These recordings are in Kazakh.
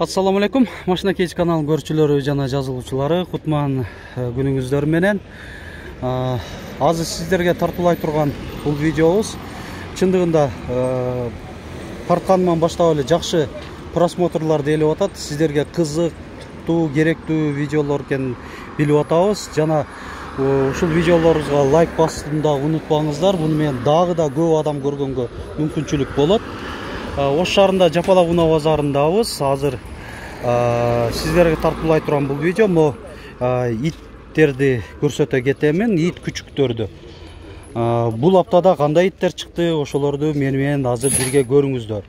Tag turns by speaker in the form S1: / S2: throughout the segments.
S1: Assalamu alaikum. Машина Кейч каналының көрүүчүлөрү жана жазылуучулары, кутман күнүңүздөр менен. Азыр сиздерге тартуулай турган бул видеобуз чындыгында тартканынан баштап эле жакшы просмотрлар келип атат. Сиздерге кызыктуу, керектүү видеолор экенин билип атабыз. Жана ушул видеолорубузга лайк басууну да унутпаңыздар. Буну менен дагы да көп адам көргөнгө мүмкүнчүлүк болот. Ош шаарында Жапалагуна базарындабыз. Азыр сиздерге тартуулай турган бул видео иттерди көрсөтө кетемин, ит күчүктөрдү. Бул аптада кандай иттер чыкты, ошолорду менен азыр бирге көрүңүздөр.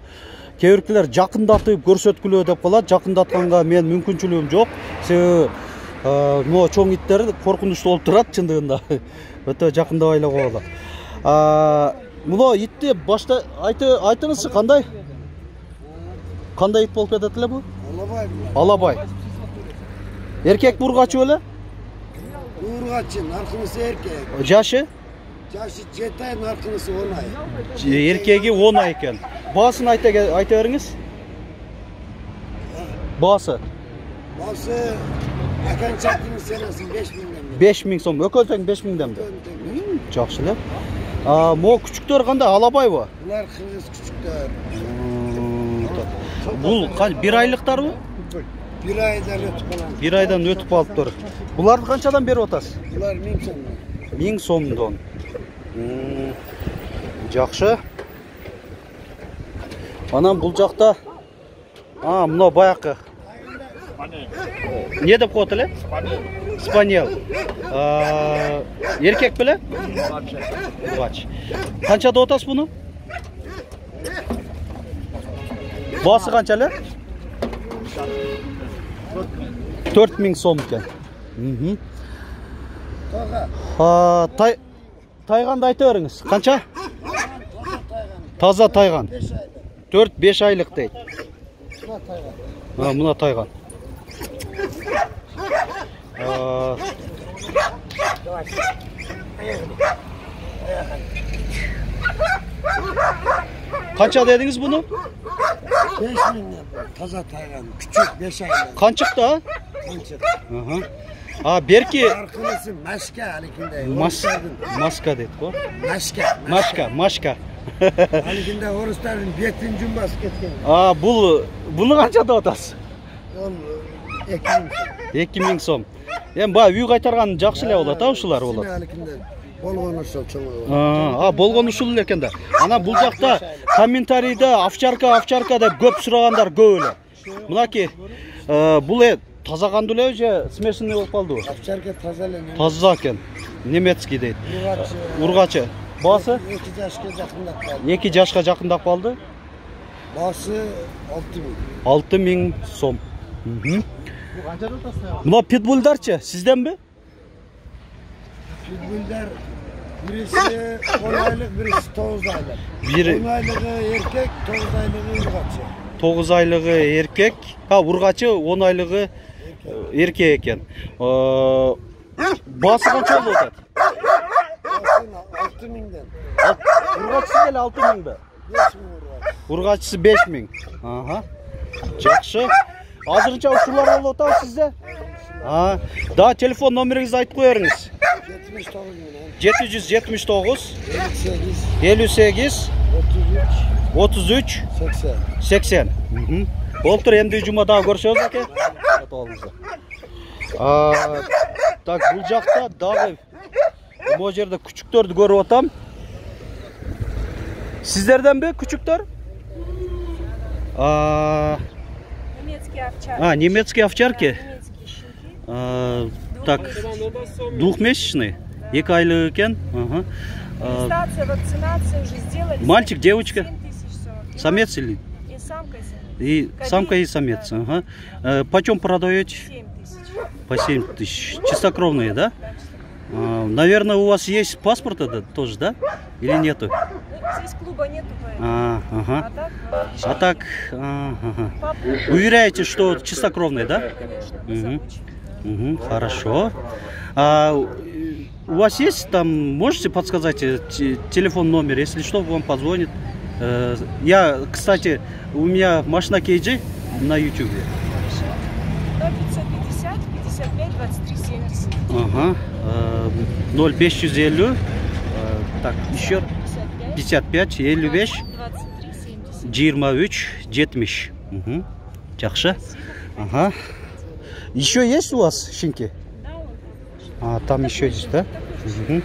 S1: Кээ биркилер жакындатып көрсөткүлө деп калат. Жакындатканга мен мүмкүнчүлүгүм жок. Себеби могу чоң иттер коркунучтуу болуп турат чындыгында. Өтө жакындабай эле коелу. Муну итти башта айтыңызчы, кандай ит болуп кетет эле бу? Алабай. Эркек бургачы беле?
S2: Бургачы, наркынысы эркек.
S1: Жашы?
S2: Жашы 7 ай, наркынысы 10 ай.
S1: Эркеги 10 ай экен. Баасын айта бериңиз. Баасы?
S2: Баасы аканчаттын сенасы 5000
S1: 5000 сом. Өкөлтөң 5000 Жакшы эле. Мо күчүктөр кандай, алабайбы?
S2: Булар кыргыз күчүктөр.
S1: Бул бир айлыктарбы?
S2: 1 айдан өтүп калган.
S1: 1 айдан өтүп калыптыр. Буларды канчадан берип атасыз?
S2: Булар 1000 сом.
S1: 1000 сомдон. Жакшы. Анан бул жакта мына баякы. Не деп коет эле? Спаниел. Эркек беле? Бургач. Канча деп атасыз буну? Басы канча эле? 4000 сом экен. Тайганды айта бериңиз. Канча? Таза тайган. 4-5 айлык дейт. Мына тайган. Канча дедиңиз буну?
S2: 5000 таза тайган, küçük 5 айлык.
S1: Канчык да?
S2: Канчык.
S1: Берки
S2: Наркынысы машка аликинде.
S1: Маска дейт го.
S2: Машка. Аликинде орустардын бетин жумбас кеткен.
S1: Буну канча деп атасыз?
S2: Ол 2000 сом.
S1: 2000 сом. Үй кайтарган жакшы эле болот, ушулар болот.
S2: Болгон ушул чоң.
S1: Болгон ушул экен да. Анан бул жакта комментарийде овчарка деп көп сурагандар көп эле. Мынаки бул таза кандуу эле же смешанный болуп калдыбы?
S2: Овчарка таза эле.
S1: Таза экен. Немецкий дейт. Ургачы. Баасы?
S2: 2 жашка жакындап калды.
S1: 2 жашка жакындап калды.
S2: Баасы 6000.
S1: 6000 сом. Мына питбульдарчы, сизденби?
S2: Питбульдар birisi 10 aylık, birisi 9 aylık. 10 aylığı erkek, 9 aylığı urgaçı.
S1: 9 aylığı erkek, urgaçı 10 aylığı erkek eken. Bası kança oldu otat?
S2: Bası 6000'den.
S1: Urgaçısı gel 6000'de.
S2: 5000 urgaçı.
S1: Urgaçısı 5000. Жақшы. Азырынча ушулар болуп атабы сизде? Да, телефон номериңизди айтып коерңиз. 779 58 33 80. Болуптур, эмди жумада көрүшөбүз аке. Так, бул жакта дагы могу жерде күчүктөрдү көрүп атам. Сиздерденби күчүктөр?
S3: Немецкие овчарки.
S1: Немецкие овчарки. Так, двухмесячный, 2 айлык экен.
S3: Регистрация, вакцинация уже сделали.
S1: Мальчик, девочка?
S3: 7040.
S1: Самец или?
S3: И самка.
S1: И самка, и самец. Почем продаете?
S3: 7000.
S1: По 7000. Чистокровные, да? Наверное, у вас есть паспорт тоже, да? Или нету?
S3: Здесь клуба нету.
S1: А так, уверяете, что чистокровные, да? Хорошо. У вас есть там, можете подсказать телефон, номер, если что, вам позвонит. Я, кстати, у меня Машина Кейджи на YouTube.
S3: 0550 55 23 70.
S1: Ага. 0550. Так, еще 55 55 23 70. Угу. Жақсы. Ага. Еще есть у вас шинки?
S3: Да, он.
S1: Там еще есть, да? Угу.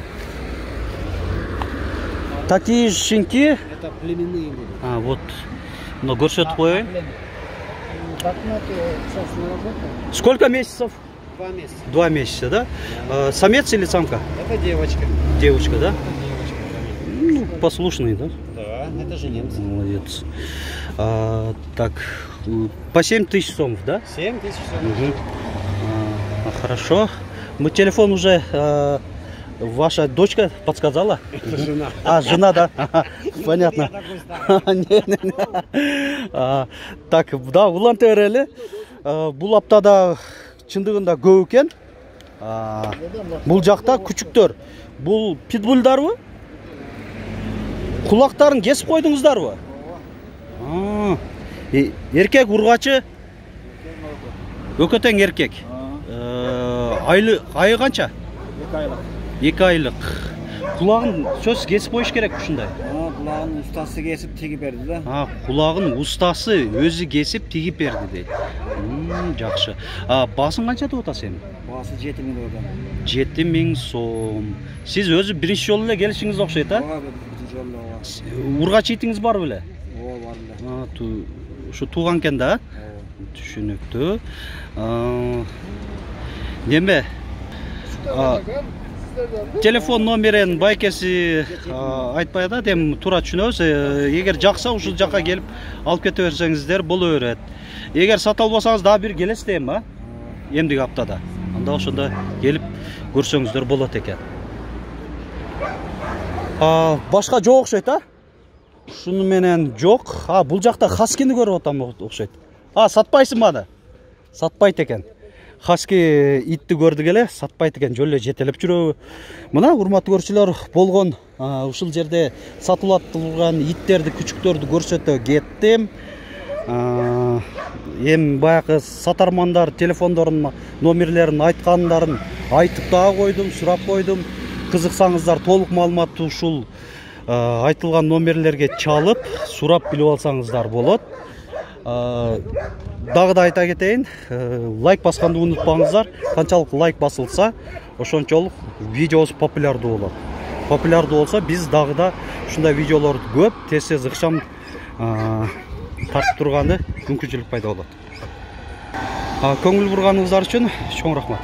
S1: Такие шинки.
S2: Это племенные будут.
S1: Вот. Но горшет твой.
S2: Бакноты сейчас на работу.
S1: Сколько месяцев?
S2: 2 месяца.
S1: 2 месяца, да? Самец или самка?
S2: Это девочка.
S1: Девочка, да?
S2: Девочка.
S1: Ну, послушный, да?
S2: Да, это же немцы.
S1: Молодец. Так, по 7000 сомов, да?
S2: 7000.
S1: Угу. Хорошо. Мы телефон уже ваша дочка подсказала?
S2: Это жена.
S1: Жена, да? Понятно. Так, да, улан терелі бұл аптада шындығында көп екен. Бұл жақта күчіктер. Бұл питбульдар бы? Құлақтарын кесіп қойдыңыздар бы? Еркек ұрғачы? Өкетен еркек. Айы қанша?
S2: 2 айлық.
S1: 2 айлық. Құлағын сөз кесіп қойыш керек ұшындай?
S2: Құлағын ұстасы кесіп тегіп берді да.
S1: Құлағын ұстасы өзі кесіп тегіп берді дейді. Жақшы. Басын қанша деп отасы ем?
S2: Басы 7000 одан.
S1: 7000 сом. Сіз өзі бірінші жолы келішіңіз оқшайды, а?
S2: Бірінші жолы.
S1: Ұрғач етіңіз бар біле?
S2: Бар да.
S1: Şu туған кен да? Түшінікті. Неме? Телефон номерін байкесі айтпайды, дем тура түшінөз. Егер жақса, ұшыл жаққа келіп алып кете берсеңіздер, бұл өрет. Егер сат албасаңыз, да бір келесі дейм, ба? Емдік аптада. Анда ұшында келіп көрсеңіздер болады екен. Башқа жоқ оқшайды, а? Шуны менен жоқ. Бұл жақта хаскені көріп отам оқшайды. Сатпайсың бады? Сатпайды екен. Хаски итті көрді келе, сатпайды екен, жөлі жетелеп жүрі. Мұна, урматты көршілер болған, ұшыл жерде сатылаттылған иттерді, күчіктерді көрсетті кеттім. Ем баяқы сатармандар телефондарын, номерлерін айтқандарын айтып да қойдым, сұрап қойдым. Қызықсаңыздар толық малыматты ұшыл айтылған номерлерге чалып, сұрап біліп алсаңыздар болады. Дағы да айта кетейін, лайк басқанды ұнытпаңыздар. Қаншалық лайк басылса, ошончолық видеосы популярды болады. Популярды болса, біз дағы да шында видеоларды көп, тез ықшам тартып тұрғаны мүмкіншілік пайда болады. Көңіл бұрғаныңыздар үшін чоң рахмат.